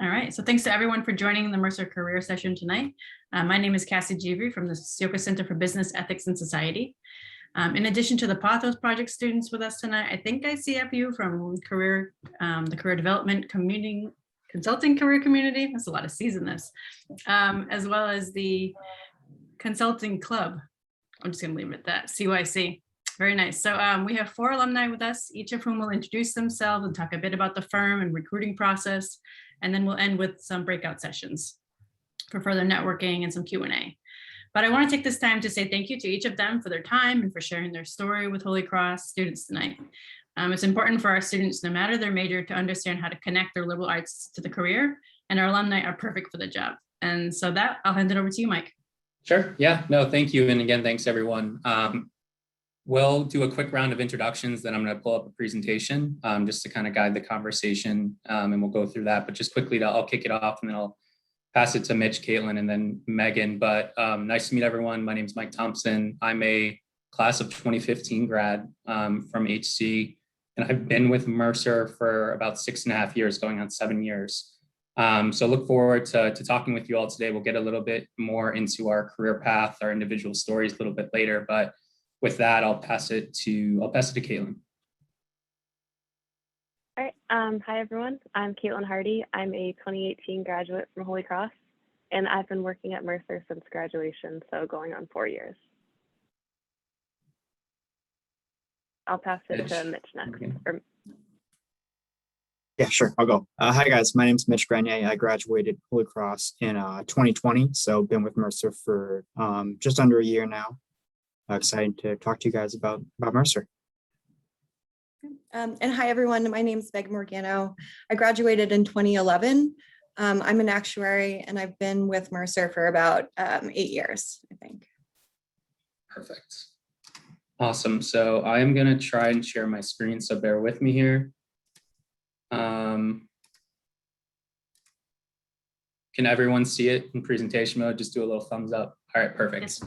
All right, so thanks to everyone for joining the Mercer career session tonight. My name is Cassie Gevry from the Ciocca Center for Business Ethics and Society. In addition to the Pathos Project students with us tonight, I think I see a few from the career development community, consulting career community. That's a lot of C's in this, as well as the consulting club. I'm just gonna leave it at that, CYC. Very nice. So we have 4 alumni with us, each of whom will introduce themselves and talk a bit about the firm and recruiting process. And then we'll end with some breakout sessions for further networking and some Q&A. But I want to take this time to say thank you to each of them for their time and for sharing their story with Holy Cross students tonight. It's important for our students, no matter their major, to understand how to connect their liberal arts to the career, and our alumni are perfect for the job. And so that, I'll hand it over to you, Mike. Sure. Yeah, no, thank you. And again, thanks everyone. We'll do a quick round of introductions, then I'm going to pull up a presentation just to kind of guide the conversation, and we'll go through that. But just quickly, I'll kick it off and then I'll pass it to Mitch, Caitlin, and then Megan. But nice to meet everyone. My name is Mike Thompson. I'm a class of 2015 grad from HC, and I've been with Mercer for about 6.5 years, going on 7 years. So look forward to talking with you all today. We'll get a little bit more into our career path, our individual stories a little bit later, but with that, I'll pass it to Caitlin. All right. Hi, everyone. I'm Caitlin Harty. I'm a 2018 graduate from Holy Cross, and I've been working at Mercer since graduation, so going on 4 years. I'll pass it to Mitch next. Yeah, sure. I'll go. Hi, guys. My name is Mitch Grenier. I graduated Holy Cross in 2020, so been with Mercer for just under a year now. Excited to talk to you guys about Mercer. And hi, everyone. My name is Morgano. I graduated in 2011. I'm an actuary, and I've been with Mercer for about 8 years, I think. Perfect. Awesome. So I am going to try and share my screen, so bear with me here. Can everyone see it in presentation mode? Just do a little thumbs up. All right, perfect. Yes.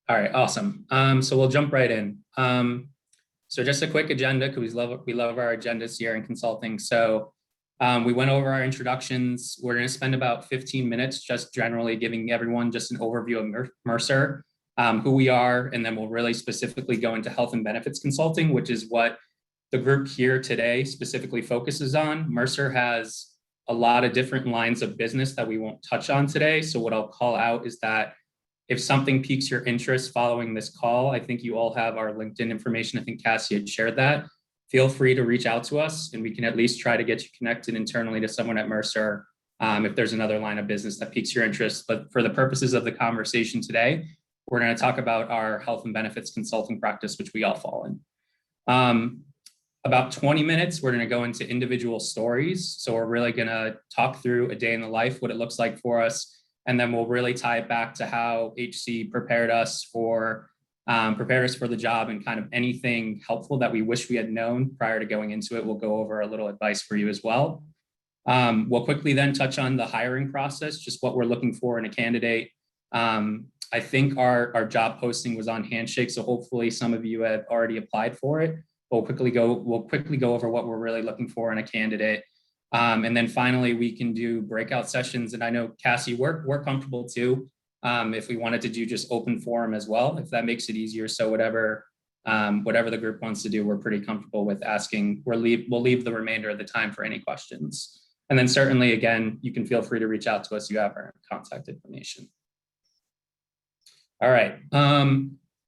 All right, awesome. So we'll jump right in. So just a quick agenda, because we love our agendas here in consulting. So we went over our introductions. We're going to spend about 15 minutes just generally giving everyone just an overview of Mercer, who we are, and then we'll really specifically go into health and benefits consulting, which is what the group here today specifically focuses on. Mercer has a lot of different lines of business that we won't touch on today. So what I'll call out is that if something piques your interest following this call, I think you all have our LinkedIn information. I think Cassie had shared that. Feel free to reach out to us, and we can at least try to get you connected internally to someone at Mercer if there's another line of business that piques your interest. But for the purposes of the conversation today, we're going to talk about our health and benefits consulting practice, which we all fall in. About 20 minutes, we're going to go into individual stories. So we're really going to talk through a day in the life, what it looks like for us. And then we'll really tie it back to how HC prepared us for the job, and kind of anything helpful that we wish we had known prior to going into it. We'll go over a little advice for you as well. We'll quickly then touch on the hiring process, just what we're looking for in a candidate. I think our job posting was on Handshake, so hopefully some of you have already applied for it. We'll quickly go over what we're really looking for in a candidate. And then finally, we can do breakout sessions. And I know, Cassie, we're comfortable too, if we wanted to do just open forum as well, if that makes it easier. So whatever the group wants to do, we're pretty comfortable with asking. We'll leave the remainder of the time for any questions. And then certainly, again, you can feel free to reach out to us. You have our contact information. All right.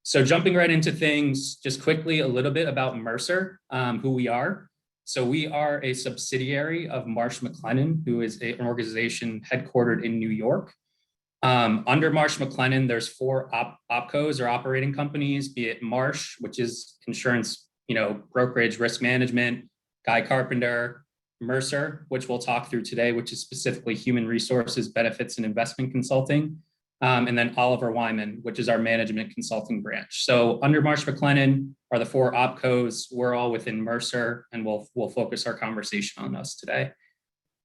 So jumping right into things, just quickly, a little bit about Mercer, who we are. So we are a subsidiary of Marsh McLennan, who is an organization headquartered in New York. Under Marsh McLennan, there's 4 opcos or operating companies, be it Marsh, which is insurance, brokerage, risk management, Guy Carpenter, Mercer, which we'll talk through today, which is specifically human resources, benefits, and investment consulting. And then Oliver Wyman, which is our management consulting branch. So under Marsh McLennan are the 4 opcos. We're all within Mercer, and we'll focus our conversation on us today.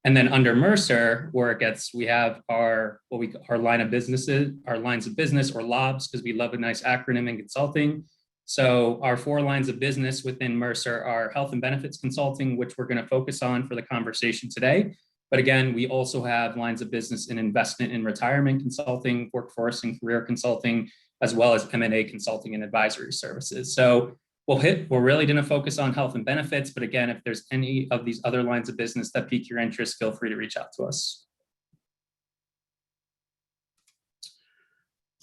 And then under Mercer, we have our line of businesses, our lines of business, or LOBs, because we love a nice acronym in consulting. So our 4 lines of business within Mercer are health and benefits consulting, which we're going to focus on for the conversation today. But again, we also have lines of business in investment and retirement consulting, workforce and career consulting, as well as M&A consulting and advisory services. So we're really going to focus on health and benefits. But again, if there's any of these other lines of business that pique your interest, feel free to reach out to us.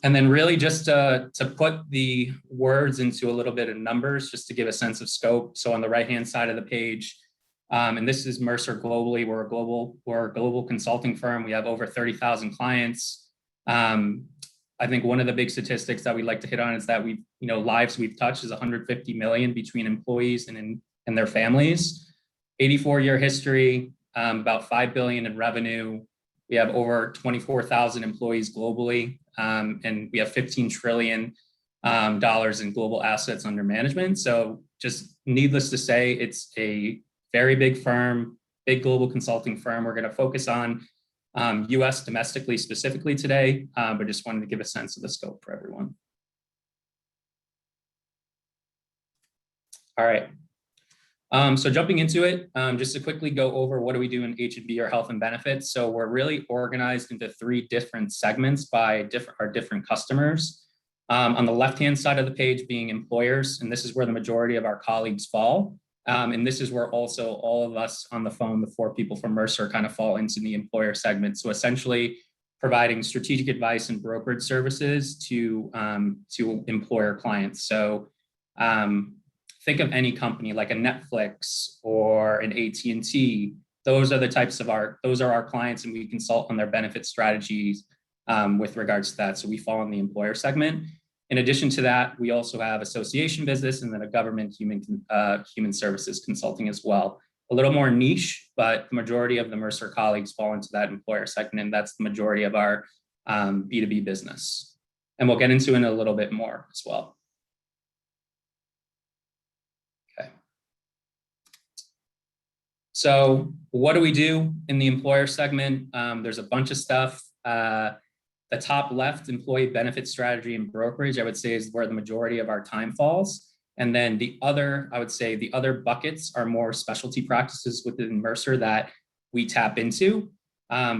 And then really just to put the words into a little bit of numbers, just to give a sense of scope. So on the right-hand side of the page, and this is Mercer globally. We're a global consulting firm. We have over 30,000 clients. I think one of the big statistics that we like to hit on is that lives we've touched is 150 million between employees and their families. 84-year history, about 5 billion in revenue. We have over 24,000 employees globally, and we have $15 trillion in global assets under management. So just needless to say, it's a very big firm, big global consulting firm. We're going to focus on US domestically specifically today, but just wanted to give a sense of the scope for everyone. All right. So jumping into it, just to quickly go over what do we do in H&B or health and benefits. So we're really organized into 3 different segments by our different customers. On the left-hand side of the page being employers, and this is where the majority of our colleagues fall. And this is where also all of us on the phone, the 4 people from Mercer, kind of fall into the employer segment. So essentially providing strategic advice and brokerage services to employer clients. So think of any company like a Netflix or an AT&T. Those are our clients, and we consult on their benefit strategies with regards to that. So we fall in the employer segment. In addition to that, we also have association business and then a government human services consulting as well. A little more niche, but the majority of the Mercer colleagues fall into that employer segment, and that's the majority of our B2B business. And we'll get into it in a little bit more as well. Okay. So what do we do in the employer segment? There's a bunch of stuff. The top left, employee benefit strategy and brokerage, I would say is where the majority of our time falls. And then I would say the other buckets are more specialty practices within Mercer that we tap into.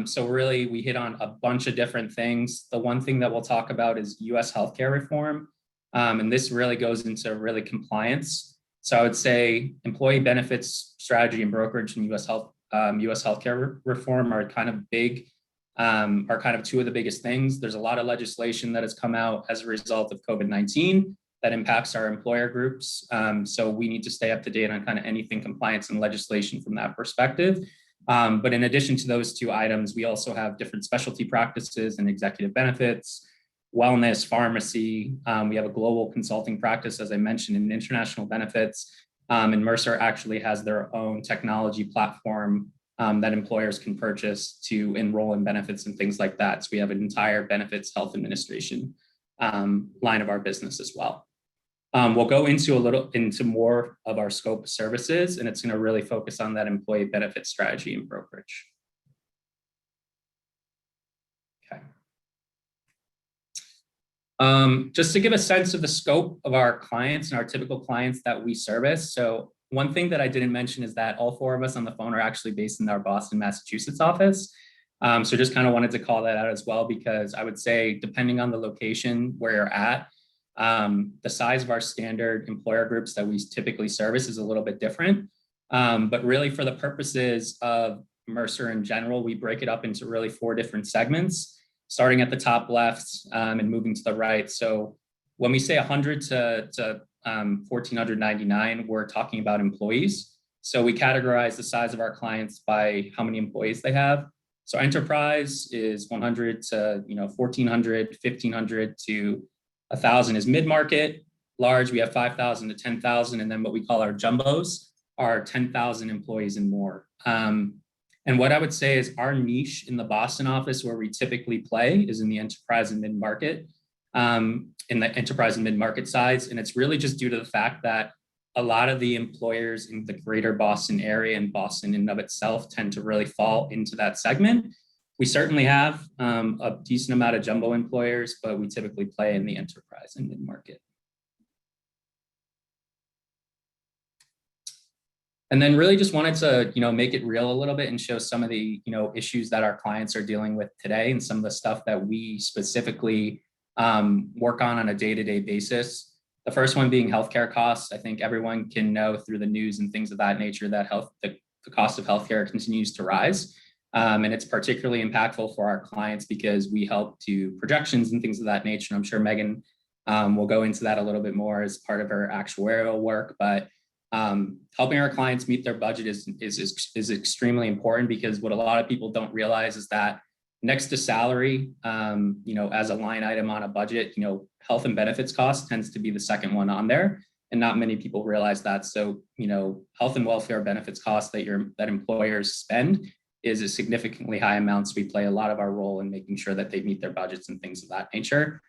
So really we hit on a bunch of different things. The one thing that we'll talk about is US healthcare reform. And this really goes into compliance. So I would say employee benefits strategy and brokerage and US healthcare reform are kind of big. Are kind of 2 of the biggest things. There's a lot of legislation that has come out as a result of COVID-19 that impacts our employer groups. So we need to stay up to date on kind of anything compliance and legislation from that perspective. But in addition to those 2 items, we also have different specialty practices and executive benefits, wellness, pharmacy. We have a global consulting practice, as I mentioned, in international benefits. And Mercer actually has their own technology platform that employers can purchase to enroll in benefits and things like that. So we have an entire benefits health administration line of our business as well. We'll go into more of our scope of services, and it's going to really focus on that employee benefit strategy and brokerage. Okay. Just to give a sense of the scope of our clients and our typical clients that we service. So one thing that I didn't mention is that all 4 of us on the phone are actually based in our Boston, Massachusetts office. So just kind of wanted to call that out as well, because I would say, depending on the location where you're at, the size of our standard employer groups that we typically service is a little bit different. But really for the purposes of Mercer in general, we break it up into really 4 different segments, starting at the top left and moving to the right. So when we say 100 to 1,499, we're talking about employees. So we categorize the size of our clients by how many employees they have. So enterprise is 100 to 1,400, 1,500 to 1,000 is mid-market. Large, we have 5,000 to 10,000. And then what we call our jumbos are 10,000 employees and more. And what I would say is our niche in the Boston office where we typically play is in the enterprise and mid-market. In the enterprise and mid-market size. And it's really just due to the fact that a lot of the employers in the greater Boston area and Boston in and of itself tend to really fall into that segment. We certainly have a decent amount of jumbo employers, but we typically play in the enterprise and mid-market. And then really just wanted to, make it real a little bit and show some of the, issues that our clients are dealing with today and some of the stuff that we specifically work on a day-to-day basis. The first one being healthcare costs. I think everyone can know through the news and things of that nature that the cost of healthcare continues to rise. And it's particularly impactful for our clients because we help do projections and things of that nature. I'm sure Megan will go into that a little bit more as part of her actuarial work, but helping our clients meet their budget is extremely important, because what a lot of people don't realize is that next to salary, as a line item on a budget, health and benefits cost tends to be the second one on there. And not many people realize that. So, health and welfare benefits costs that employers spend is a significantly high amounts. We play a lot of our role in making sure that they meet their budgets and things of that nature.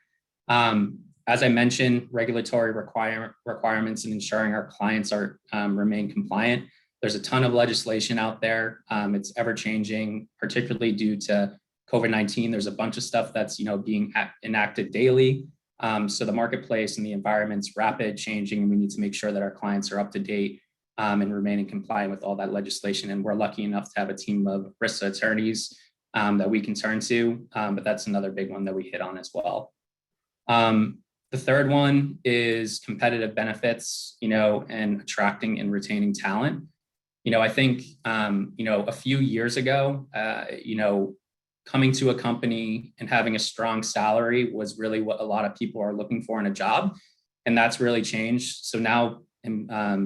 As I mentioned, regulatory requirements and ensuring our clients remain compliant. There's a ton of legislation out there. It's ever changing, particularly due to COVID-19. There's a bunch of stuff that's being enacted daily. So the marketplace and the environment's rapid changing, and we need to make sure that our clients are up to date and remaining compliant with all that legislation. And we're lucky enough to have a team of ERISA attorneys that we can turn to, but that's another big one that we hit on as well. The third one is competitive benefits, and attracting and retaining talent. I think, a few years ago, coming to a company and having a strong salary was really what a lot of people are looking for in a job. And that's really changed. So now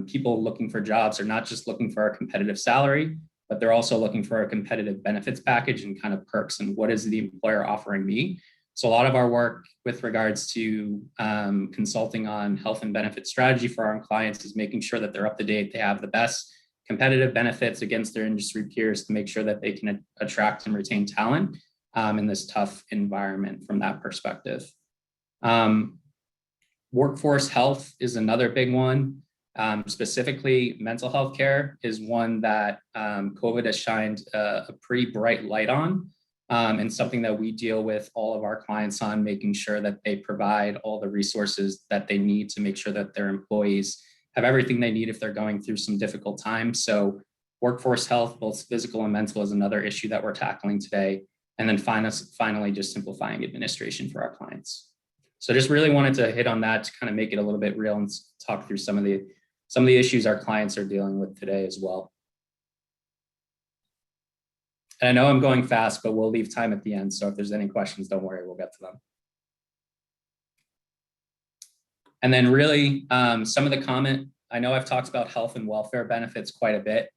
people looking for jobs are not just looking for a competitive salary, but they're also looking for a competitive benefits package and kind of perks and what is the employer offering me. So a lot of our work with regards to consulting on health and benefit strategy for our clients is making sure that they're up to date. They have the best competitive benefits against their industry peers to make sure that they can attract and retain talent in this tough environment from that perspective. Workforce health is another big one. Specifically, mental health care is one that COVID has shined a pretty bright light on. And something that we deal with all of our clients on, making sure that they provide all the resources that they need to make sure that their employees have everything they need if they're going through some difficult times. So workforce health, both physical and mental, is another issue that we're tackling today. And then finally, just simplifying administration for our clients. So just really wanted to hit on that to kind of make it a little bit real and talk through some of the issues our clients are dealing with today as well. And I know I'm going fast, but we'll leave time at the end. So if there's any questions, don't worry, we'll get to them. And then really some of the comment, I know I've talked about health and welfare benefits quite a bit,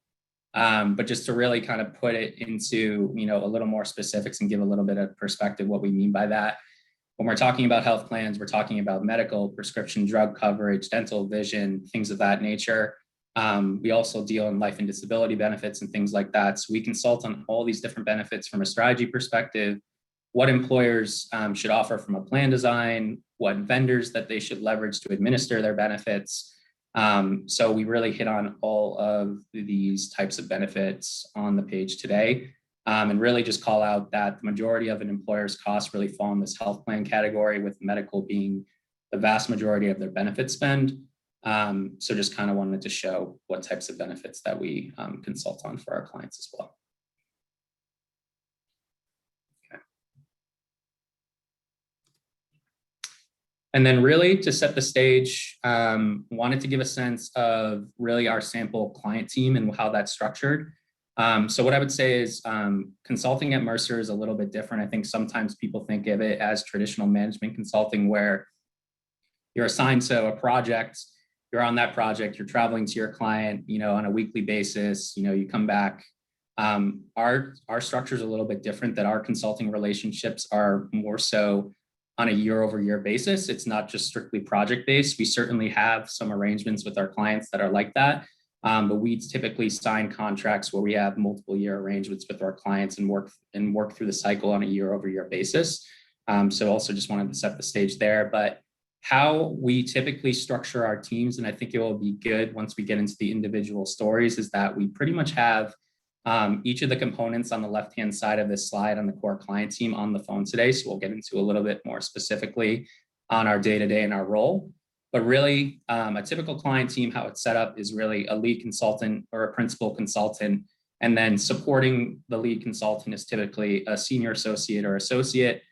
but just to really kind of put it into, a little more specifics and give a little bit of perspective what we mean by that. When we're talking about health plans, we're talking about medical, prescription drug coverage, dental, vision, things of that nature. We also deal in life and disability benefits and things like that. So we consult on all these different benefits from a strategy perspective, what employers should offer from a plan design, what vendors that they should leverage to administer their benefits. So we really hit on all of these types of benefits on the page today, and really just call out that the majority of an employer's costs really fall in this health plan category, with medical being the vast majority of their benefit spend. So just kind of wanted to show what types of benefits that we consult on for our clients as well. Okay. And then really to set the stage, wanted to give a sense of really our sample client team and how that's structured. So what I would say is consulting at Mercer is a little bit different. I think sometimes people think of it as traditional management consulting, where you're assigned to a project, you're on that project, you're traveling to your client, on a weekly basis, you come back. Our structure is a little bit different, that our consulting relationships are more so on a year-over-year basis. It's not just strictly project-based. We certainly have some arrangements with our clients that are like that, but we typically sign contracts where we have multiple year arrangements with our clients and work through the cycle on a year-over-year basis. So also just wanted to set the stage there, but how we typically structure our teams, and I think it will be good once we get into the individual stories, is that we pretty much have each of the components on the left-hand side of this slide on the core client team on the phone today. So we'll get into a little bit more specifically on our day-to-day and our role. But really, a typical client team, how it's set up is really a lead consultant or a principal consultant. And then supporting the lead consultant is typically a senior associate or associate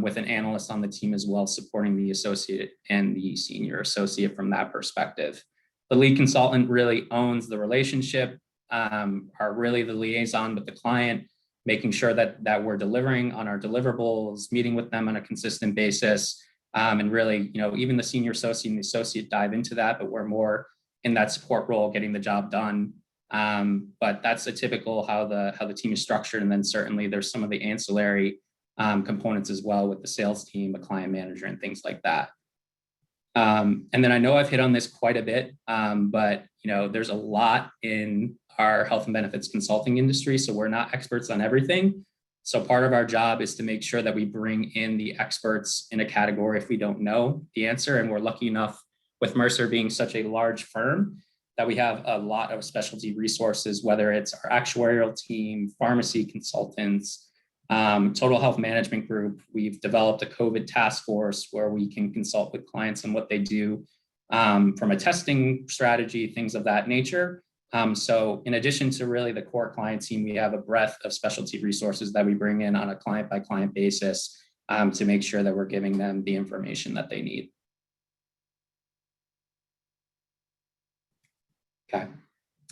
with an analyst on the team as well, supporting the associate and the senior associate from that perspective. The lead consultant really owns the relationship, are really the liaison with the client, making sure that we're delivering on our deliverables, meeting with them on a consistent basis. And really, even the senior associate and the associate dive into that, but we're more in that support role, getting the job done. But that's a typical how the team is structured. And then certainly there's some of the ancillary components as well with the sales team, the client manager, and things like that. And then I know I've hit on this quite a bit, but there's a lot in our health and benefits consulting industry, so we're not experts on everything. So part of our job is to make sure that we bring in the experts in a category if we don't know the answer. And we're lucky enough with Mercer being such a large firm that we have a lot of specialty resources, whether it's our actuarial team, pharmacy consultants, total health management group. We've developed a COVID task force where we can consult with clients on what they do from a testing strategy, things of that nature. So in addition to really the core client team, we have a breadth of specialty resources that we bring in on a client by client basis to make sure that we're giving them the information that they need. Okay.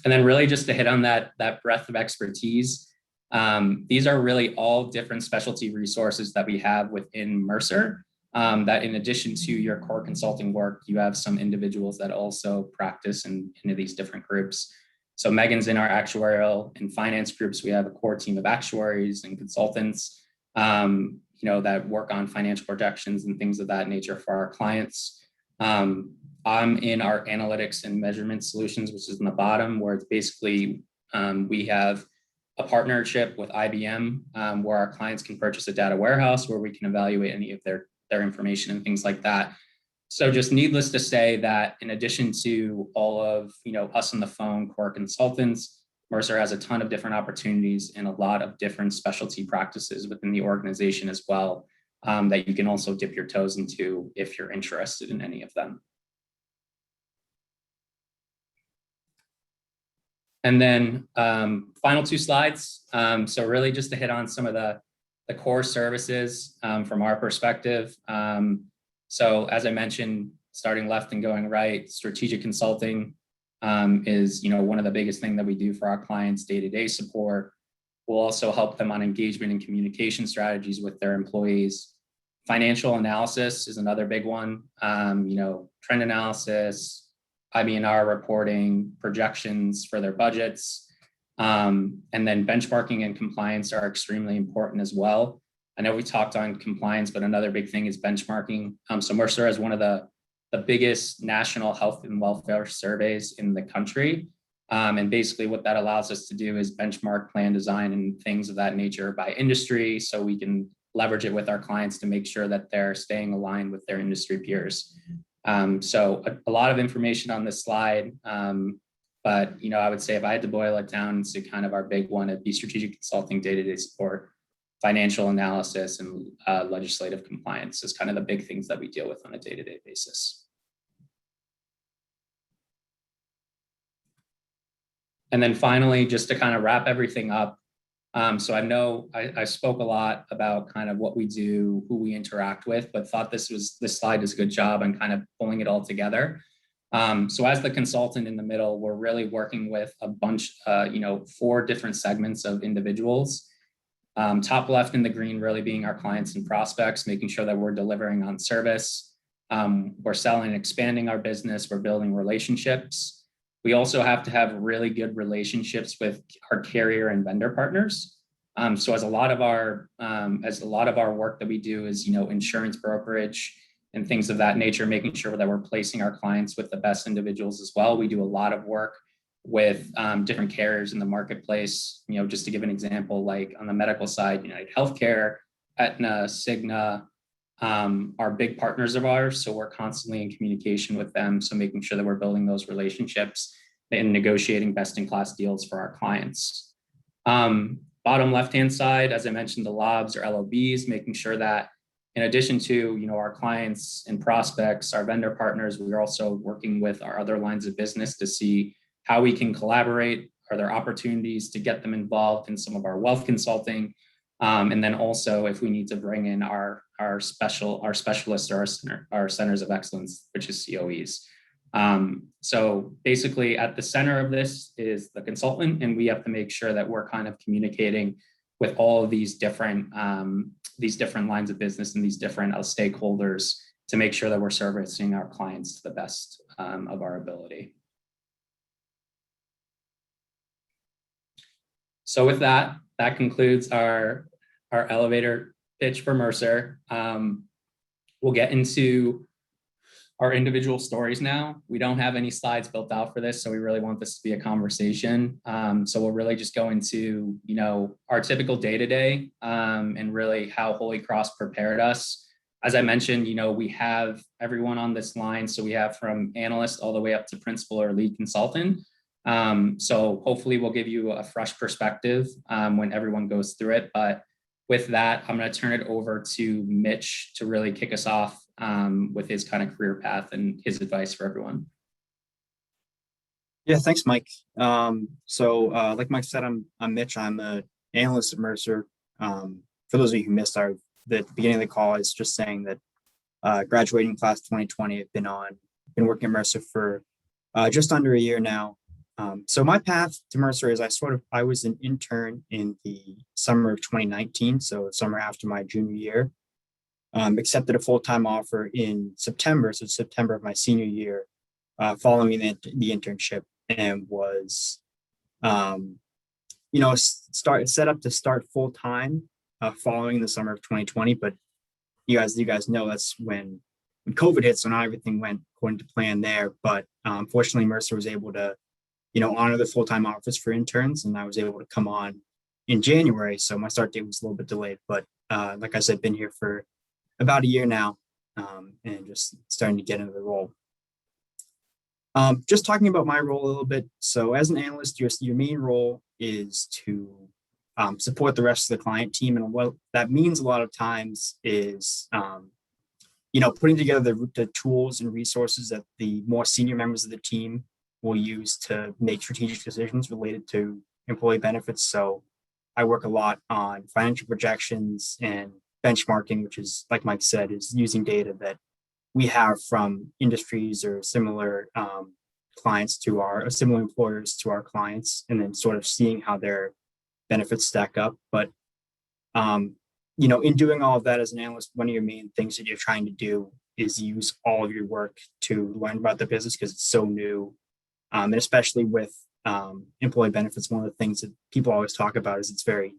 And then really just to hit on that breadth of expertise, these are really all different specialty resources that we have within Mercer, that in addition to your core consulting work, you have some individuals that also practice in these different groups. So Megan's in our actuarial and finance groups. We have a core team of actuaries and consultants, that work on financial projections and things of that nature for our clients. I'm in our analytics and measurement solutions, which is in the bottom, where it's basically we have a partnership with IBM where our clients can purchase a data warehouse where we can evaluate any of their information and things like that. So just needless to say that in addition to all of us on the phone core consultants, Mercer has a ton of different opportunities and a lot of different specialty practices within the organization as well that you can also dip your toes into if you're interested in any of them. And then final two slides. So really just to hit on some of the core services from our perspective. So as I mentioned, starting left and going right, strategic consulting is one of the biggest things that we do for our clients, day-to-day support. We'll also help them on engagement and communication strategies with their employees. Financial analysis is another big one. Trend analysis, IB&R reporting, projections for their budgets, and then benchmarking and compliance are extremely important as well. I know we talked on compliance, but another big thing is benchmarking. So Mercer has one of the biggest national health and welfare surveys in the country. And basically what that allows us to do is benchmark plan design and things of that nature by industry, so we can leverage it with our clients to make sure that they're staying aligned with their industry peers. So a lot of information on this slide, but I would say if I had to boil it down to kind of our big one, it'd be strategic consulting, day-to-day support, financial analysis, and legislative compliance is kind of the big things that we deal with on a day-to-day basis. And then finally, just to kind of wrap everything up, so I know I spoke a lot about kind of what we do, who we interact with, but thought this slide does a good job on kind of pulling it all together. So as the consultant in the middle, we're really working with a bunch, 4 different segments of individuals. Top left in the green really being our clients and prospects, making sure that we're delivering on service. We're selling and expanding our business. We're building relationships. We also have to have really good relationships with our carrier and vendor partners. So as a lot of our work that we do is, insurance brokerage and things of that nature, making sure that we're placing our clients with the best individuals as well. We do a lot of work with different carriers in the marketplace. Just to give an example, like on the medical side, United Healthcare, Aetna, Cigna, are big partners of ours. So we're constantly in communication with them. So making sure that we're building those relationships and negotiating best-in-class deals for our clients. Bottom left-hand side, as I mentioned, the LOBs or LOBs, making sure that in addition to, our clients and prospects, our vendor partners, we're also working with our other lines of business to see how we can collaborate. Are there opportunities to get them involved in some of our wealth consulting? And then also if we need to bring in our specialists or our centers of excellence, which is COEs. So basically at the center of this is the consultant, and we have to make sure that we're kind of communicating with all of these different lines of business and these different stakeholders to make sure that we're servicing our clients to the best of our ability. So with that concludes our elevator pitch for Mercer. We'll get into our individual stories now. We don't have any slides built out for this, so we really want this to be a conversation. So we'll really just go into, our typical day-to-day and really how Holy Cross prepared us. As I mentioned, we have everyone on this line. So we have from analyst all the way up to principal or lead consultant. So hopefully we'll give you a fresh perspective when everyone goes through it. But with that, I'm going to turn it over to Mitch to really kick us off with his kind of career path and his advice for everyone. Yeah, thanks, Mike. So like Mike said, I'm Mitch. I'm an analyst at Mercer. For those of you who missed the beginning of the call, is just saying that graduating class 2020, I've been working at Mercer for just under a year now. So my path to Mercer is I was an intern in the summer of 2019, so summer after my junior year. Accepted a full-time offer in September, so September of my senior year, following the internship, and was, set up to start full-time following the summer of 2020. But you guys know that's when COVID hit, so not everything went according to plan there. But fortunately, Mercer was able to honor the full-time offers for interns, and I was able to come on in January. So my start date was a little bit delayed, but like I said, been here for about a year now, and just starting to get into the role. Just talking about my role a little bit. So as an analyst, your main role is to support the rest of the client team. And what that means a lot of times is, putting together the tools and resources that the more senior members of the team will use to make strategic decisions related to employee benefits. So I work a lot on financial projections and benchmarking, which is, like Mike said, is using data that we have from industries or similar clients to similar employers to our clients, and then sort of seeing how their benefits stack up. But in doing all of that as an analyst, one of your main things that you're trying to do is use all of your work to learn about the business because it's so new. And especially with employee benefits, one of the things that people always talk about is it's very,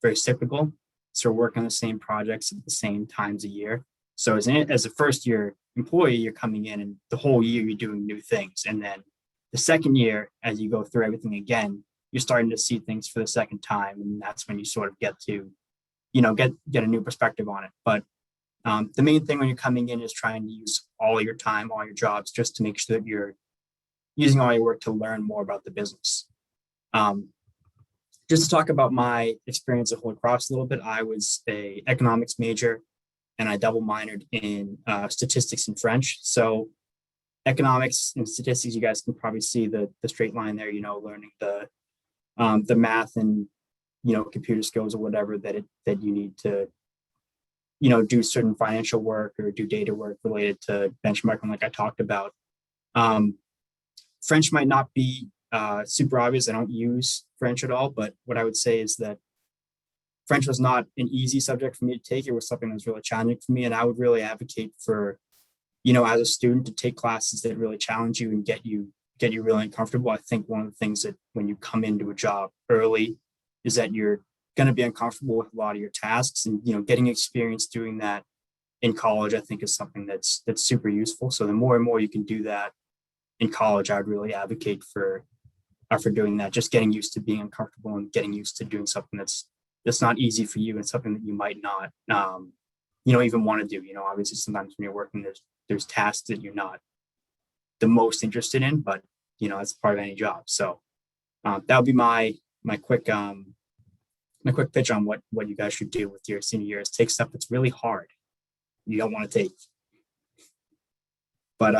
very cyclical. So we're working on the same projects at the same times a year. So as a first year employee, you're coming in and the whole year you're doing new things. And then the second year, as you go through everything again, you're starting to see things for the second time. And that's when you sort of get to, get a new perspective on it. But the main thing when you're coming in is trying to use all your time, all your jobs, just to make sure that you're using all your work to learn more about the business. Just to talk about my experience at Holy Cross a little bit, I was an economics major and I double minored in statistics and French. So economics and statistics, you guys can probably see the straight line there, learning the math and, computer skills or whatever that you need to, do certain financial work or do data work related to benchmarking, like I talked about. French might not be super obvious. I don't use French at all, but what I would say is that French was not an easy subject for me to take. It was something that was really challenging for me, and I would really advocate for, as a student, to take classes that really challenge you and get you really uncomfortable. I think one of the things that when you come into a job early is that you're going to be uncomfortable with a lot of your tasks, and getting experience doing that in college, I think, is something that's super useful. So the more and more you can do that in college, I would really advocate for doing that. Just getting used to being uncomfortable and getting used to doing something that's not easy for you and something that you might not, even want to do. Obviously, sometimes when you're working, there's tasks that you're not the most interested in, but that's part of any job. So that would be my quick pitch on what you guys should do with your senior year is take stuff that's really hard you don't want to take. But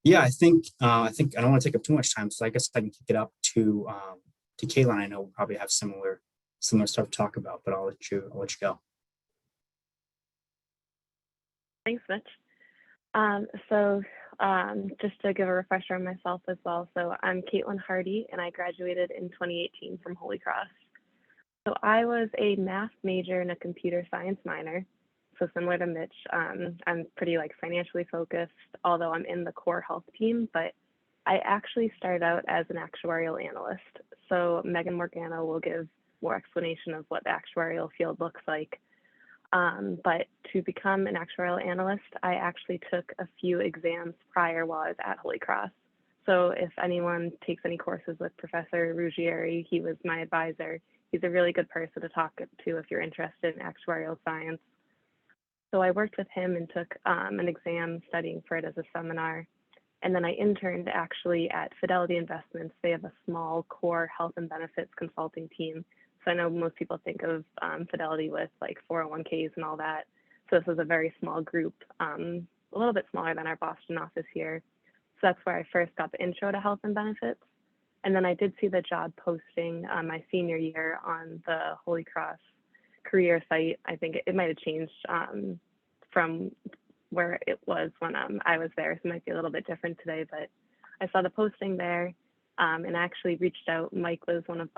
yeah, I think I don't want to take up too much time, so I guess I can kick it up to Caitlin. I know we'll probably have similar stuff to talk about, but I'll let you go. Thanks, Mitch. Just to give a refresher on myself as well. So I'm Caitlin Harty, and I graduated in 2018 from Holy Cross. So I was a math major and a computer science minor. So similar to Mitch, I'm pretty like financially focused, although I'm in the core health team, but I actually started out as an actuarial analyst. So Megan Morgano will give more explanation of what the actuarial field looks like. But to become an actuarial analyst, I actually took a few exams prior while I was at Holy Cross. So if anyone takes any courses with Professor Ruggieri, he was my advisor. He's a really good person to talk to if you're interested in actuarial science. So I worked with him and took an exam studying for it as a seminar. And then I interned actually at Fidelity Investments. They have a small core health and benefits consulting team. So I know most people think of Fidelity with like 401ks and all that. So this was a very small group, a little bit smaller than our Boston office here. So that's where I first got the intro to health and benefits. And then I did see the job posting my senior year on the Holy Cross career site. I think it might have changed from where it was when I was there. So it might be a little bit different today, but I saw the posting there and actually reached out. Mike was one of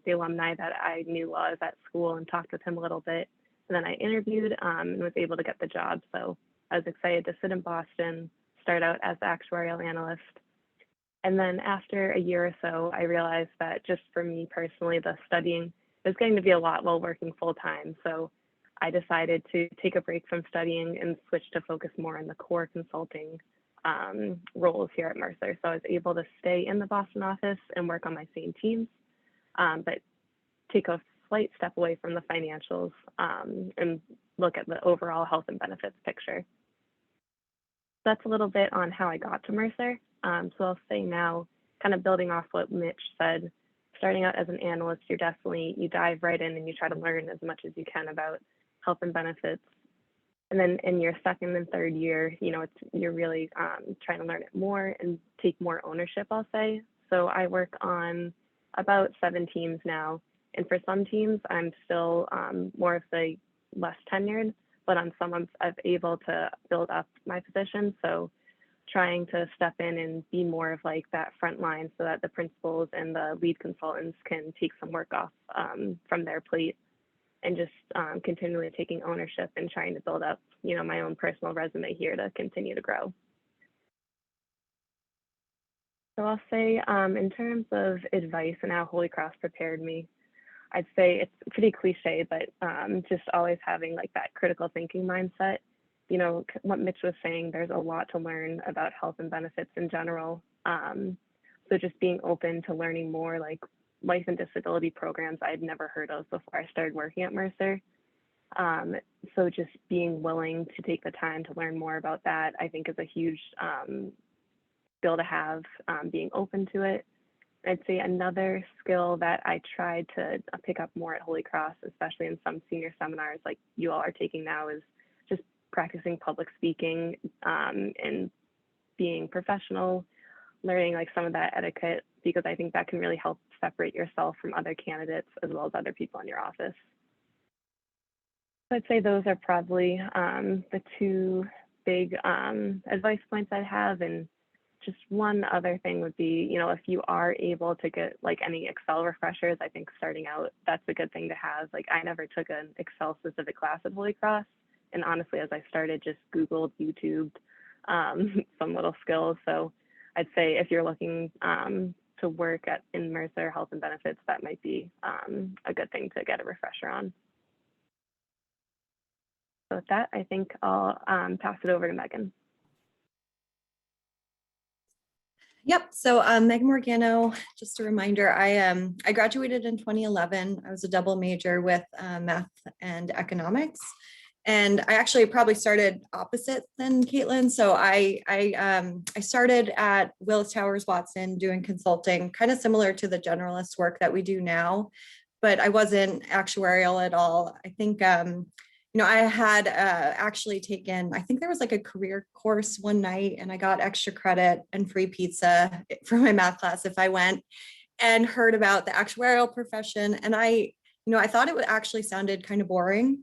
the alumni that I knew while I was at school and talked with him a little bit. And then I interviewed and was able to get the job. So I was excited to sit in Boston, start out as the actuarial analyst. And then after a year or so, I realized that just for me personally, the studying was going to be a lot while working full time. So I decided to take a break from studying and switch to focus more on the core consulting roles here at Mercer. So I was able to stay in the Boston office and work on my same teams, but take a slight step away from the financials and look at the overall health and benefits picture. That's a little bit on how I got to Mercer. So I'll say now, kind of building off what Mitch said, starting out as an analyst, you dive right in and you try to learn as much as you can about health and benefits. And then in your second and third year, you're really trying to learn it more and take more ownership, I'll say. So I work on about 7 teams now. And for some teams, I'm still more of the less tenured, but on some I'm able to build up my position. So trying to step in and be more of like that front line so that the principals and the lead consultants can take some work off from their plate, and just continually taking ownership and trying to build up, my own personal resume here to continue to grow. So I'll say in terms of advice and how Holy Cross prepared me, I'd say it's pretty cliche, but just always having like that critical thinking mindset. What Mitch was saying, there's a lot to learn about health and benefits in general. So just being open to learning more, like life and disability programs I'd never heard of before I started working at Mercer. So just being willing to take the time to learn more about that, I think is a huge skill to have, being open to it. I'd say another skill that I tried to pick up more at Holy Cross, especially in some senior seminars like you all are taking now, is just practicing public speaking and being professional, learning like some of that etiquette, because I think that can really help separate yourself from other candidates as well as other people in your office. So I'd say those are probably the 2 big advice points I have. And just one other thing would be, if you are able to get like any Excel refreshers, I think starting out, that's a good thing to have. Like I never took an Excel specific class at Holy Cross. And honestly, as I started, just Googled, YouTubed some little skills. So I'd say if you're looking to work in Mercer Health and Benefits, that might be a good thing to get a refresher on. So with that, I think I'll pass it over to Megan. Yep. So Megan Morgano, just a reminder, I graduated in 2011. I was a double major with math and economics. And I actually probably started opposite than Caitlin. So I started at Willis Towers Watson doing consulting, kind of similar to the generalist work that we do now, but I wasn't actuarial at all. I think, I had actually taken, I think there was like a career course one night, and I got extra credit and free pizza for my math class if I went, and heard about the actuarial profession. And I thought it actually sounded kind of boring.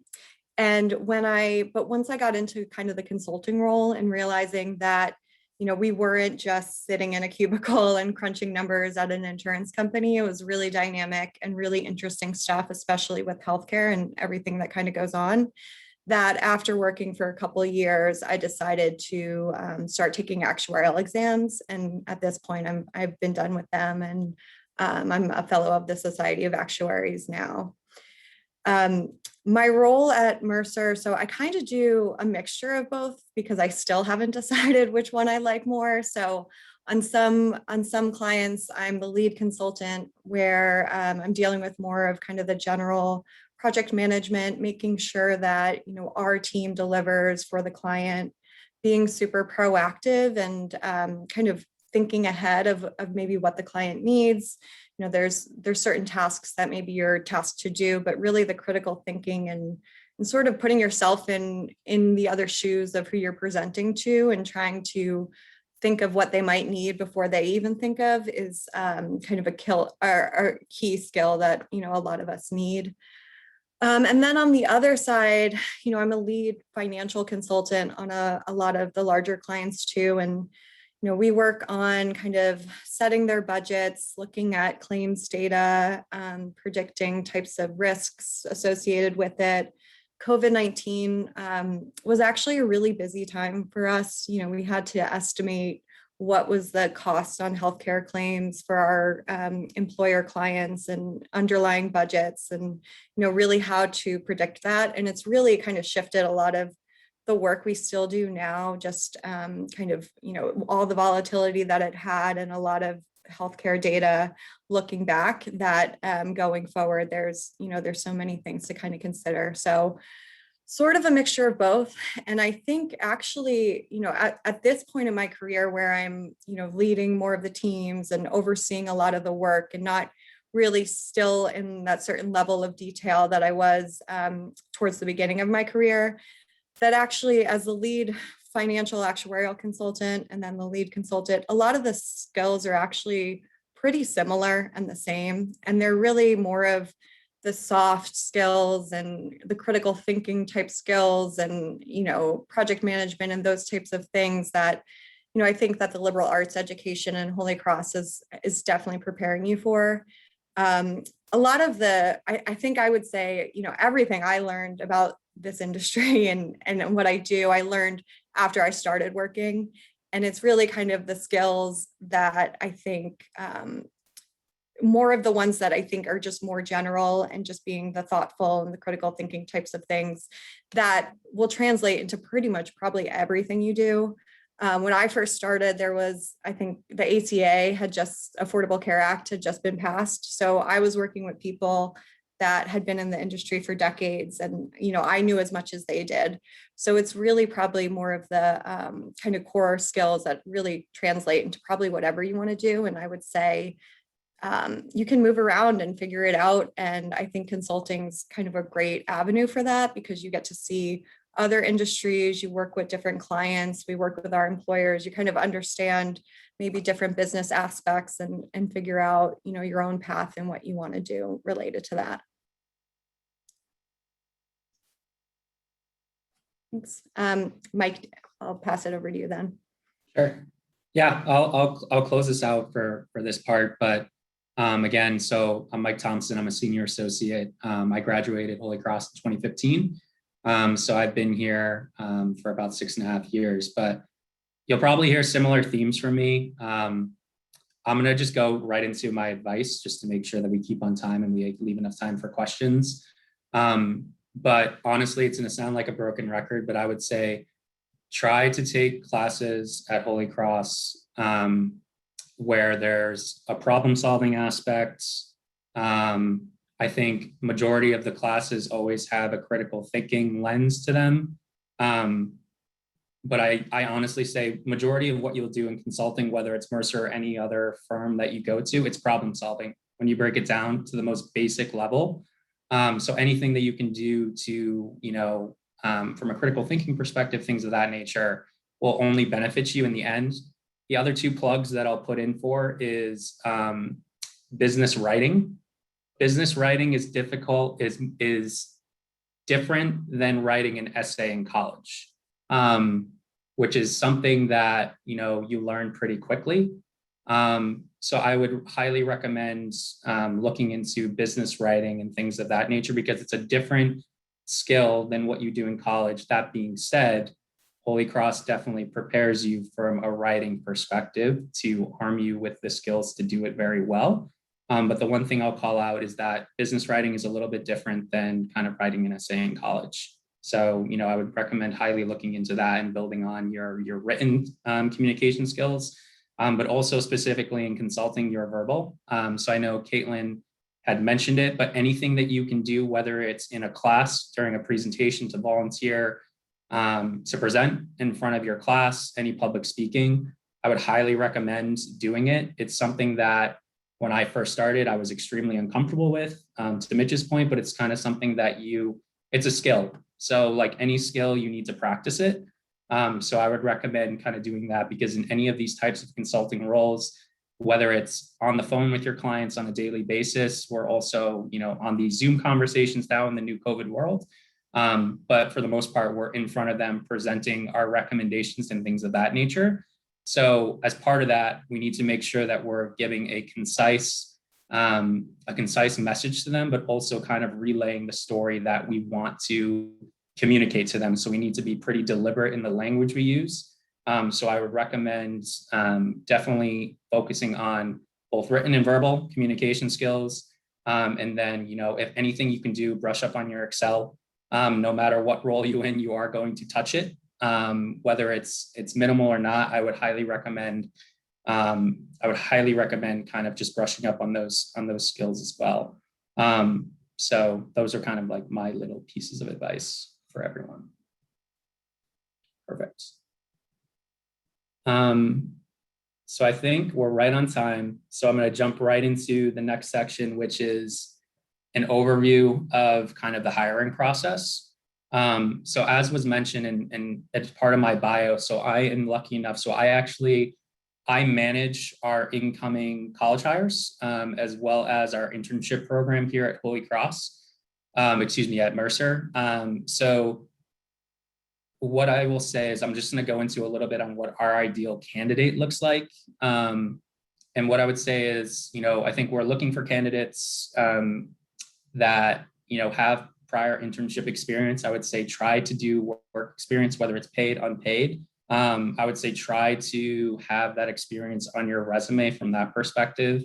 And but once I got into kind of the consulting role and realizing that, we weren't just sitting in a cubicle and crunching numbers at an insurance company, it was really dynamic and really interesting stuff, especially with healthcare and everything that kind of goes on. That after working for a couple of years, I decided to start taking actuarial exams. And at this point, I've been done with them, and I'm a fellow of the Society of Actuaries now. My role at Mercer, so I kind of do a mixture of both because I still haven't decided which one I like more. So on some clients, I'm the lead consultant, where I'm dealing with more of kind of the general project management, making sure that our team delivers for the client, being super proactive and kind of thinking ahead of maybe what the client needs. There's certain tasks that maybe you're tasked to do, but really the critical thinking and sort of putting yourself in the other shoes of who you're presenting to and trying to think of what they might need before they even think of is kind of a key skill that a lot of us need. And then on the other side, I'm a lead financial consultant on a lot of the larger clients too. And we work on kind of setting their budgets, looking at claims data, predicting types of risks associated with it. COVID-19 was actually a really busy time for us. We had to estimate what was the cost on healthcare claims for our employer clients and underlying budgets, and really how to predict that. And it's really kind of shifted a lot of the work we still do now, just kind of, all the volatility that it had and a lot of healthcare data looking back, that going forward, there's so many things to kind of consider. So sort of a mixture of both. And I think actually, at this point in my career where I'm, leading more of the teams and overseeing a lot of the work and not really still in that certain level of detail that I was towards the beginning of my career, that actually as the lead financial actuarial consultant and then the lead consultant, a lot of the skills are actually pretty similar and the same. And they're really more of the soft skills and the critical thinking type skills and, project management and those types of things that, I think that the liberal arts education in Holy Cross is definitely preparing you for. A lot of I think I would say, everything I learned about this industry and what I do, I learned after I started working. And it's really kind of the skills that I think more of the ones that I think are just more general and just being the thoughtful and the critical thinking types of things that will translate into pretty much probably everything you do. When I first started, there was, I think the ACA Affordable Care Act had just been passed. So I was working with people that had been in the industry for decades, and I knew as much as they did. So it's really probably more of the kind of core skills that really translate into probably whatever you want to do. And I would say you can move around and figure it out. And I think consulting's kind of a great avenue for that, because you get to see other industries, you work with different clients, we work with our employers, you kind of understand maybe different business aspects and figure out, your own path and what you want to do related to that. Thanks. Mike, I'll pass it over to you then. Sure. Yeah, I'll close this out for this part, but again, so I'm Mike Thompson. I'm a senior associate. I graduated Holy Cross in 2015. So I've been here for about 6.5 years, but you'll probably hear similar themes from me. I'm going to just go right into my advice just to make sure that we keep on time and we leave enough time for questions. But honestly, it's going to sound like a broken record, but I would say try to take classes at Holy Cross where there's a problem-solving aspect. I think majority of the classes always have a critical thinking lens to them. But I honestly say majority of what you'll do in consulting, whether it's Mercer or any other firm that you go to, it's problem solving when you break it down to the most basic level. So anything that you can do to, from a critical thinking perspective, things of that nature will only benefit you in the end. The other two plugs that I'll put in for is business writing. Business writing is difficult, is different than writing an essay in college, which is something that, you know, you learn pretty quickly. So I would highly recommend looking into business writing and things of that nature, because it's a different skill than what you do in college. That being said, Holy Cross definitely prepares you from a writing perspective to arm you with the skills to do it very well. But the one thing I'll call out is that business writing is a little bit different than kind of writing an essay in college. So, you know, I would recommend highly looking into that and building on your written communication skills, but also specifically in consulting your verbal. So I know Caitlin had mentioned it, but anything that you can do, whether it's in a class during a presentation to volunteer, to present in front of your class, any public speaking, I would highly recommend doing it. It's something that when I first started, I was extremely uncomfortable with, to Mitch's point, but it's kind of something that it's a skill. So like any skill, you need to practice it. So I would recommend kind of doing that, because in any of these types of consulting roles, whether it's on the phone with your clients on a daily basis, we're also, you know, on these Zoom conversations now in the new COVID world. But for the most part, we're in front of them presenting our recommendations and things of that nature. So as part of that, we need to make sure that we're giving a concise message to them, but also kind of relaying the story that we want to communicate to them. So we need to be pretty deliberate in the language we use. So I would recommend definitely focusing on both written and verbal communication skills. And then, you know, if anything you can do, brush up on your Excel. No matter what role you're in, you are going to touch it. Whether it's minimal or not, I would highly recommend kind of just brushing up on those skills as well. So those are kind of like my little pieces of advice for everyone. Perfect. So I think we're right on time. So I'm going to jump right into the next section, which is an overview of kind of the hiring process. So as was mentioned, and it's part of my bio, so I am lucky enough. So I manage our incoming college hires, as well as our internship program here at Holy Cross, at Mercer. So what I will say is I'm just going to go into a little bit on what our ideal candidate looks like. And what I would say is, you know, I think we're looking for candidates that, you know, have prior internship experience. I would say try to do work experience, whether it's paid, unpaid. I would say try to have that experience on your resume from that perspective.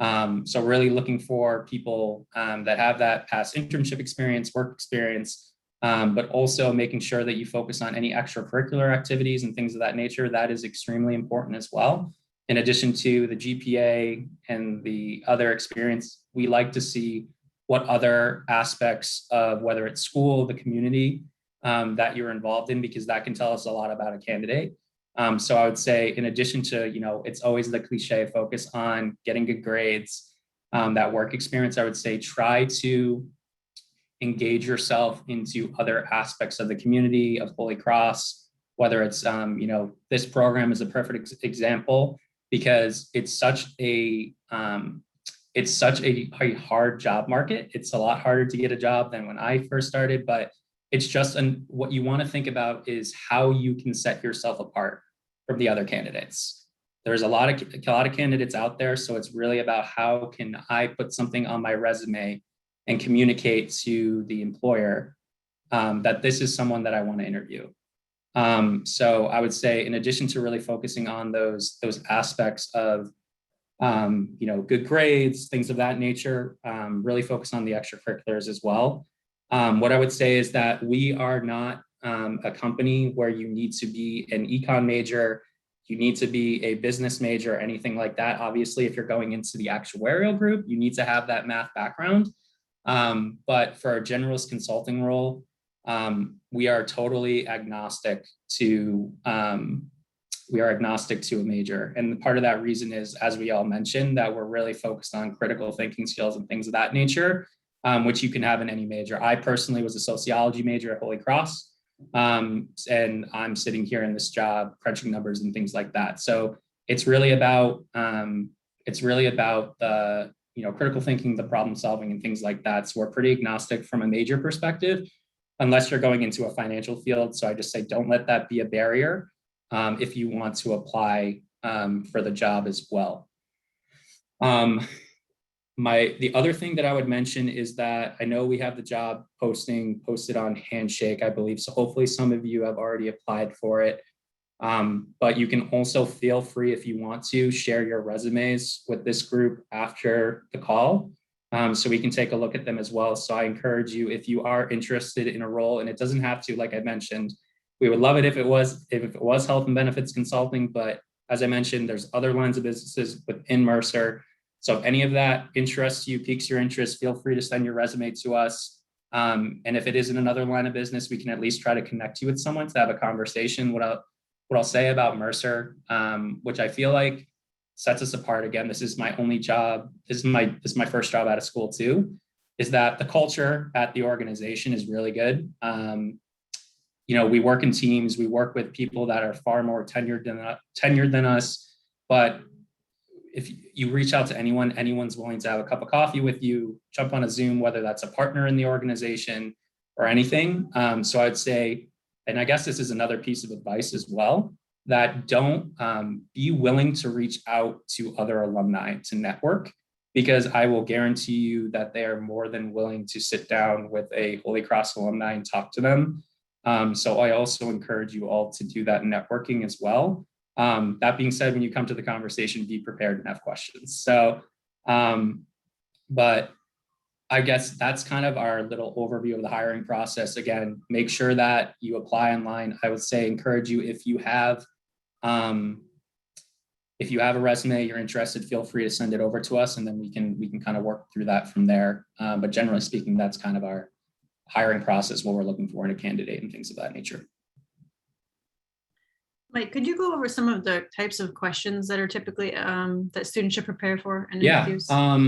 So really looking for people that have that past internship experience, work experience, but also making sure that you focus on any extracurricular activities and things of that nature. That is extremely important as well. In addition to the GPA and the other experience, we like to see what other aspects of whether it's school, the community that you're involved in, because that can tell us a lot about a candidate. So I would say, in addition to, you know, it's always the cliche focus on getting good grades, that work experience, I would say try to engage yourself into other aspects of the community of Holy Cross, whether it's, you know, this program is a perfect example because it's such a hard job market. It's a lot harder to get a job than when I first started, but it's just what you want to think about is how you can set yourself apart from the other candidates. There's a lot of candidates out there, so it's really about how can I put something on my resume and communicate to the employer that this is someone that I want to interview. So I would say, in addition to really focusing on those aspects of you know, good grades, things of that nature, really focus on the extracurriculars as well. What I would say is that we are not a company where you need to be an econ major, you need to be a business major, or anything like that. Obviously, if you're going into the actuarial group, you need to have that math background. But for a generalist consulting role, we are totally agnostic to a major. And part of that reason is, as we all mentioned, that we're really focused on critical thinking skills and things of that nature, which you can have in any major. I personally was a sociology major at Holy Cross. And I'm sitting here in this job crunching numbers and things like that. So it's really about the critical thinking, the problem solving, and things like that. So we're pretty agnostic from a major perspective, unless you're going into a financial field. So I just say don't let that be a barrier if you want to apply for the job as well. The other thing that I would mention is that I know we have the job posted on Handshake, I believe. So hopefully some of you have already applied for it. But you can also feel free, if you want to, share your resumes with this group after the call, so we can take a look at them as well. So I encourage you, if you are interested in a role, and it doesn't have to, like I mentioned, we would love it if it was health and benefits consulting, but as I mentioned, there's other lines of businesses within Mercer. So if any of that interests you, piques your interest, feel free to send your resume to us. And if it isn't another line of business, we can at least try to connect you with someone to have a conversation. What I'll say about Mercer, which I feel like sets us apart. Again, this is my only job. This is my first job out of school too, is that the culture at the organization is really good. We work in teams. We work with people that are far more tenured than us. But if you reach out to anyone, anyone's willing to have a cup of coffee with you, jump on a Zoom, whether that's a partner in the organization or anything. So I'd say, and I guess this is another piece of advice as well, that don't be willing to reach out to other alumni to network, because I will guarantee you that they are more than willing to sit down with a Holy Cross alumni and talk to them. So I also encourage you all to do that networking as well. That being said, when you come to the conversation, be prepared and have questions. So, but I guess that's kind of our little overview of the hiring process. Again, make sure that you apply online. I would say encourage you, if you have a resume, you're interested, feel free to send it over to us, and then we can kind of work through that from there. But generally speaking, that's kind of our hiring process, what we're looking for in a candidate and things of that nature. Mike, could you go over some of the types of questions that are typically that students should prepare for in interviews? So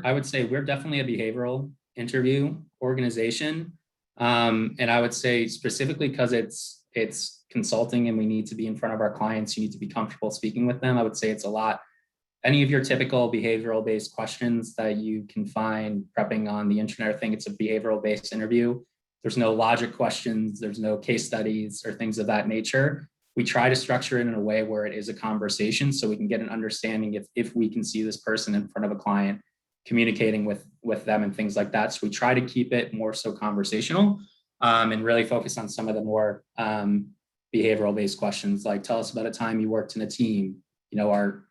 I would say we're definitely a behavioral interview organization. And I would say specifically because it's consulting and we need to be in front of our clients, you need to be comfortable speaking with them. I would say it's a lot. Any of your typical behavioral based questions that you can find prepping on the internet, I think it's a behavioral based interview. There's no logic questions, there's no case studies or things of that nature. We try to structure it in a way where it is a conversation so we can get an understanding if we can see this person in front of a client, communicating with them and things like that. So we try to keep it more so conversational and really focus on some of the more behavioral based questions, like tell us about a time you worked in a team. Our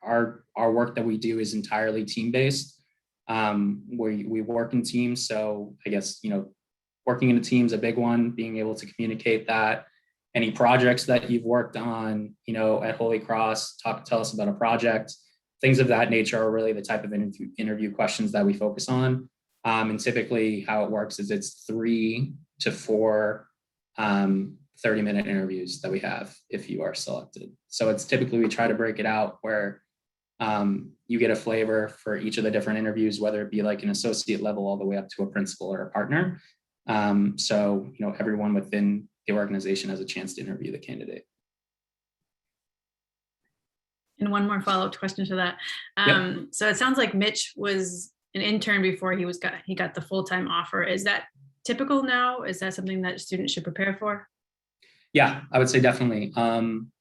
work that we do is entirely team based. We work in teams. So I guess, working in a team is a big one, being able to communicate that. Any projects that you've worked on, at Holy Cross, tell us about a project. Things of that nature are really the type of interview questions that we focus on. And typically how it works is it's 3 to 4 30-minute interviews that we have if you are selected. So it's typically, we try to break it out where you get a flavor for each of the different interviews, whether it be like an associate level all the way up to a principal or a partner. So, everyone within the organization has a chance to interview the candidate. And one more follow-up question to that. Yep. So it sounds like Mitch was an intern before he got the full-time offer. Is that typical now? Is that something that students should prepare for? Yeah, I would say definitely.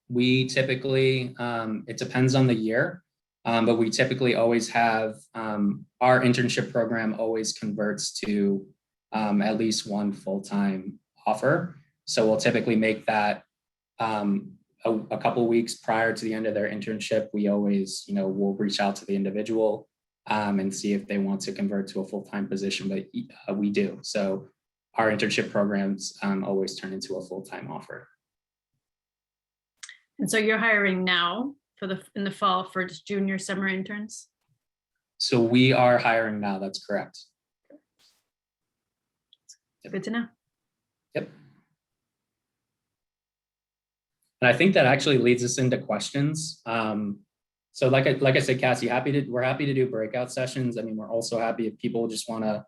We typically, it depends on the year, but we typically always have, our internship program always converts to at least one full-time offer. So we'll typically make that a couple of weeks prior to the end of their internship. We always, we'll reach out to the individual and see if they want to convert to a full-time position, but we do. So our internship programs always turn into a full-time offer. And so you're hiring now in the fall for just junior summer interns? So we are hiring now, that's correct. Good to know. Yep. And I think that actually leads us into questions. So like I said, Cassie, we're happy to do breakout sessions. I mean, we're also happy if people just want to,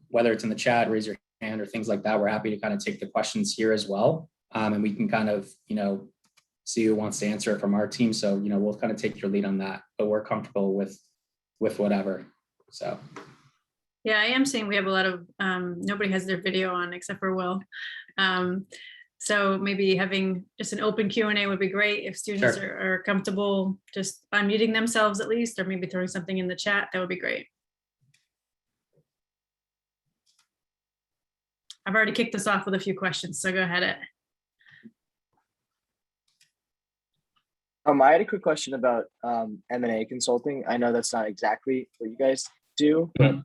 whether it's in the chat, raise your hand or things like that, we're happy to kind of take the questions here as well. And we can kind of, see who wants to answer it from our team. So, we'll kind of take your lead on that, but we're comfortable with whatever. So. Yeah, I am seeing we have a lot of, nobody has their video on except for Will. So maybe having just an open Q&A would be great if students are comfortable just unmuting themselves at least, or maybe throwing something in the chat, that would be great. I've already kicked us off with a few questions, so go ahead. I had a quick question about M&A consulting. I know that's not exactly what you guys do, but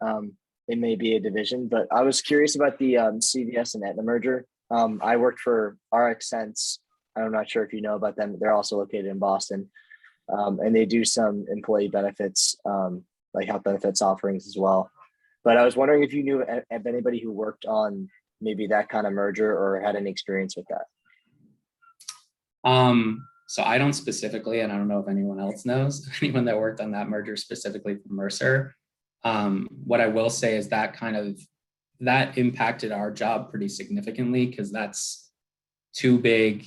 it may be a division. But I was curious about the CVS and Aetna merger. I worked for RxSense. I'm not sure if you know about them. They're also located in Boston, and they do some employee benefits, like health benefits offerings as well. But I was wondering if you knew of anybody who worked on maybe that kind of merger or had any experience with that. So I don't specifically, and I don't know if anyone else knows, anyone that worked on that merger specifically for Mercer. What I will say is that that impacted our job pretty significantly, because that's two big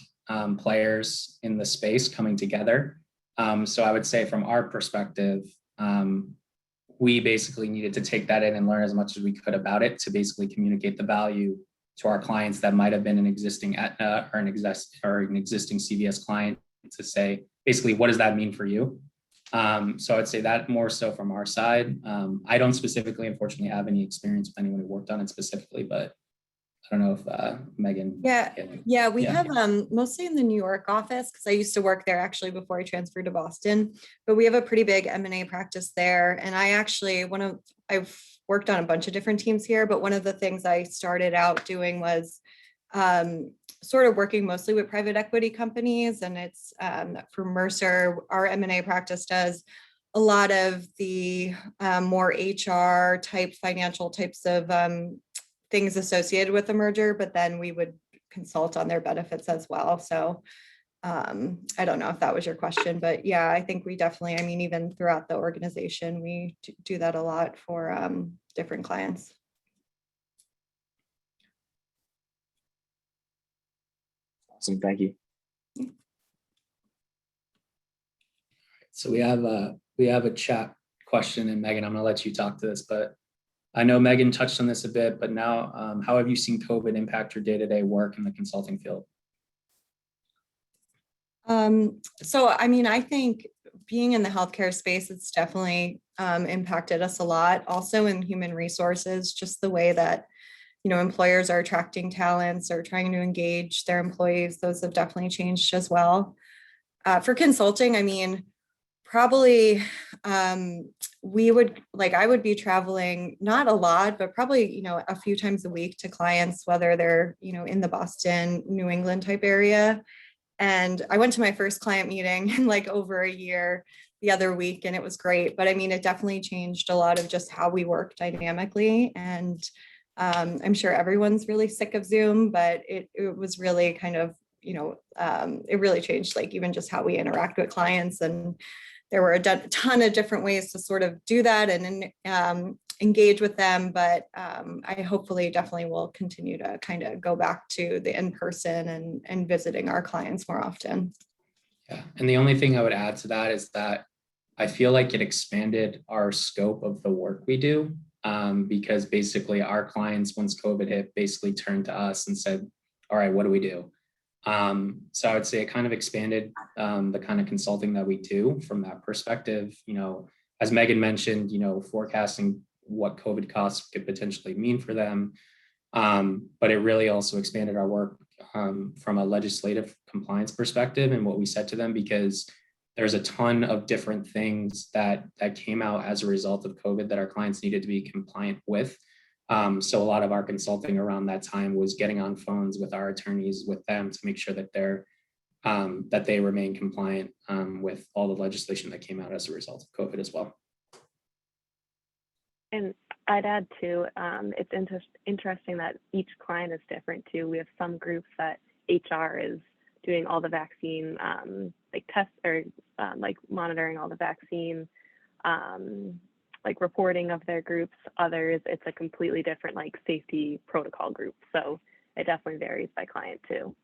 players in the space coming together. So I would say from our perspective, we basically needed to take that in and learn as much as we could about it to basically communicate the value to our clients that might have been an existing Aetna or an existing CVS client, to say, basically, what does that mean for you? So I'd say that more so from our side. I don't specifically, unfortunately, have any experience with anyone who worked on it specifically, but I don't know if Megan. Yeah, we have mostly in the New York office, because I used to work there actually before I transferred to Boston, but we have a pretty big M&A practice there. And I've worked on a bunch of different teams here, but one of the things I started out doing was sort of working mostly with private equity companies. And it's for Mercer, our M&A practice does a lot of the more HR type, financial types of things associated with the merger, but then we would consult on their benefits as well. So I don't know if that was your question, but yeah, I think we definitely, even throughout the organization, we do that a lot for different clients. Awesome, thank you. So we have a chat question, and Megan, I'm gonna let you talk to this, but I know Megan touched on this a bit, but now how have you seen COVID impact your day-to-day work in the consulting field? So, I think being in the healthcare space, it's definitely impacted us a lot. Also in human resources, just the way that, employers are attracting talents or trying to engage their employees, those have definitely changed as well. For consulting, probably I would be traveling, not a lot, but probably, a few times a week to clients, whether they're, in the Boston, New England type area. And I went to my first client meeting in over a year the other week, and it was great. But it definitely changed a lot of just how we work dynamically. And I'm sure everyone's really sick of Zoom, but it was really kind of, it really changed even just how we interact with clients. And there were a ton of different ways to sort of do that and engage with them. But I hopefully definitely will continue to kind of go back to the in-person and visiting our clients more often. Yeah, and the only thing I would add to that is that I feel like it expanded our scope of the work we do, because basically our clients, once COVID hit, basically turned to us and said, all right, what do we do? So I would say it kind of expanded the kind of consulting that we do from that perspective. As Megan mentioned, forecasting what COVID costs could potentially mean for them. But it really also expanded our work from a legislative compliance perspective and what we said to them, because there's a ton of different things that came out as a result of COVID that our clients needed to be compliant with. So a lot of our consulting around that time was getting on phones with our attorneys, with them, to make sure that that they remain compliant with all the legislation that came out as a result of COVID as well. And I'd add too, it's interesting that each client is different too. We have some groups that HR is doing all the vaccine tests or monitoring all the vaccine like reporting of their groups. Others, it's a completely different like safety protocol group. So it definitely varies by client too.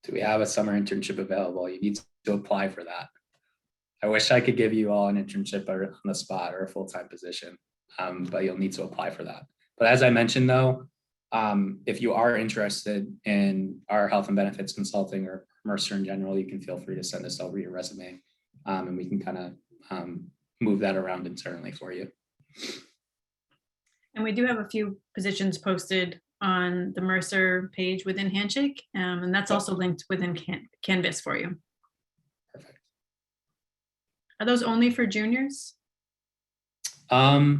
Do we have a summer internship available? You need to apply for that. I wish I could give you all an internship on the spot or a full-time position, but you'll need to apply for that. But as I mentioned though, if you are interested in our health and benefits consulting or Mercer in general, you can feel free to send us over your resume, and we can kind of move that around internally for you. And we do have a few positions posted on the Mercer page within Handshake, and that's also linked within Canvas for you. Perfect. Are those only for juniors? That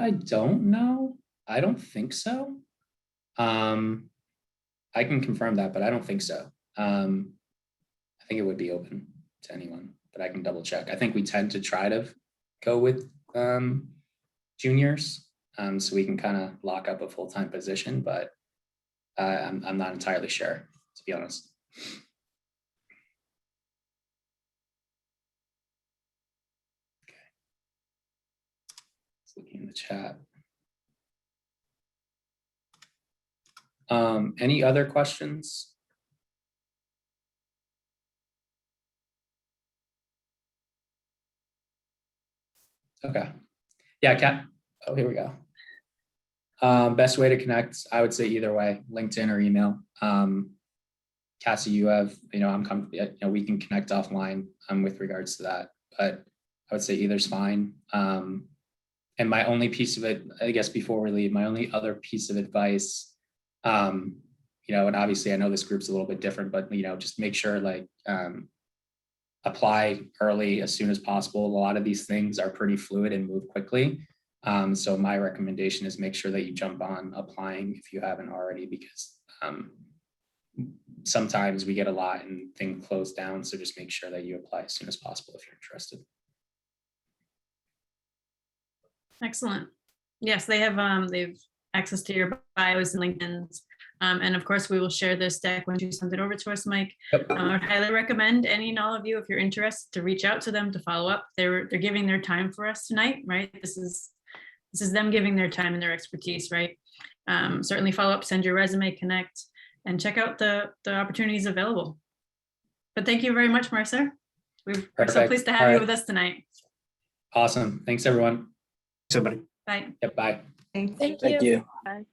I don't know. I don't think so. I can confirm that, but I don't think so. I think it would be open to anyone, but I can double check. I think we tend to try to go with juniors, so we can kind of lock up a full-time position, but I'm not entirely sure, to be honest. Okay. Let's look in the chat. Any other questions? Okay. Yeah, Kat. Oh, here we go. Best way to connect, I would say either way, LinkedIn or email. Cassie, you have, I'm comfortable, we can connect offline with regards to that, but I would say either's fine. And my only piece of it, I guess before we leave, my only other piece of advice, and obviously I know this group's a little bit different, but, just make sure apply early as soon as possible. A lot of these things are pretty fluid and move quickly. So my recommendation is make sure that you jump on applying if you haven't already, because sometimes we get a lot and things close down. So just make sure that you apply as soon as possible if you're interested. Excellent. Yes, they have they've access to your bios and LinkedIn's. And of course, we will share this deck when you send it over to us, Mike. Yep. I would highly recommend any and all of you, if you're interested, to reach out to them to follow up. They're giving their time for us tonight, right? This is them giving their time and their expertise, right? Certainly follow up, send your resume, connect, and check out the opportunities available. But thank you very much, Mercer. We're so pleased to have you with us tonight. Awesome. Thanks, everyone. Somebody. Bye. Yep, bye. Thank Thank you. Bye.